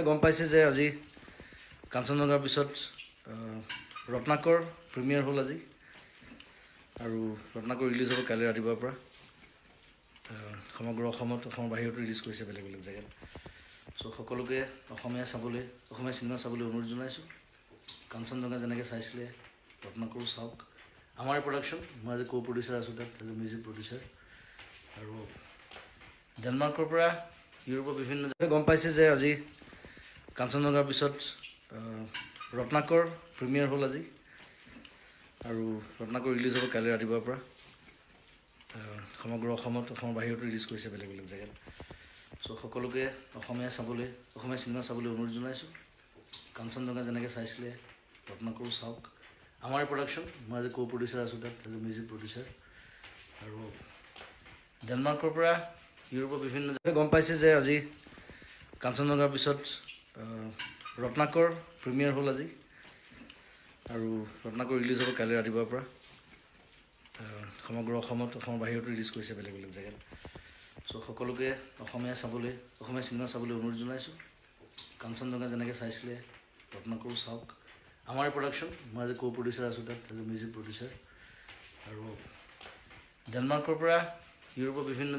গম পাইছে যে আজি কাঞ্চনজংঘাৰ পিছত ৰত্নাকৰ প্ৰিমিয়াৰ হ'ল আজি আৰু ৰত্নাকৰ ৰিলিজ হ'ব কাইলৈ ৰাতিপুৱাৰ পৰা সমগ্ৰ অসমৰ বাহিৰতো ৰিলিজ কৰিছে বেলেগ বেলেগ জেগাত চ' সকলোকে অসমীয়া চিনেমা চাবলৈ অনুৰোধ জনাইছোঁ কাঞ্চনজংঘা যেনেকৈ চাইছিলে ৰত্নাকৰো চাওক আমাৰ প্ৰডাকশ্যন মই আজি কো প্ৰডিউচাৰ আছোঁ তাত এজ এ মিউজিক প্ৰডিউচাৰ আৰু ডেনমাৰ্কৰ পৰা ইউৰোপৰ বিভিন্ন জেগাত গম পাইছে যে আজি কাঞ্চনজংঘাৰ পিছত ৰত্নাকৰ প্ৰিমিয়াৰ হ'ল আজি আৰু ৰত্নাকৰ ৰিলিজ হ'ব কাইলৈ ৰাতিপুৱাৰ পৰা সমগ্ৰ অসমৰ বাহিৰতো ৰিলিজ কৰিছে বেলেগ বেলেগ জেগাত চ' সকলোকে অসমীয়া চিনেমা চাবলৈ অনুৰোধ জনাইছোঁ কাঞ্চনজংঘা যেনেকৈ চাইছিলে ৰত্নাকৰো চাওক আমাৰ প্ৰডাকশ্যন মই আজি কো প্ৰডিউচাৰ আছোঁ তাত এজ এ মিউজিক প্ৰডিউচাৰ আৰু ডেনমাৰ্কৰ পৰা ইউৰোপৰ বিভিন্ন জেগাত গম পাইছে যে আজি কাঞ্চনজংঘাৰ পিছত ৰত্নাকৰ প্ৰিমিয়াৰ হ'ল আজি আৰু ৰত্নাকৰ ৰিলিজ হ'ব কাইলৈ ৰাতিপুৱাৰ পৰা সমগ্ৰ অসমৰ বাহিৰতো ৰিলিজ কৰিছে বেলেগ বেলেগ জেগাত চ' সকলোকে অসমীয়া চিনেমা চাবলৈ অনুৰোধ জনাইছোঁ কাঞ্চনজংঘা যেনেকৈ চাইছিলে ৰত্নাকৰো চাওক আমাৰ প্ৰডাকশ্যন মই আজি কো প্ৰডিউচাৰ আছোঁ তাত এজ এ মিউজিক প্ৰডিউচাৰ আৰু ডেনমাৰ্কৰ পৰা ইউৰোপৰ বিভিন্ন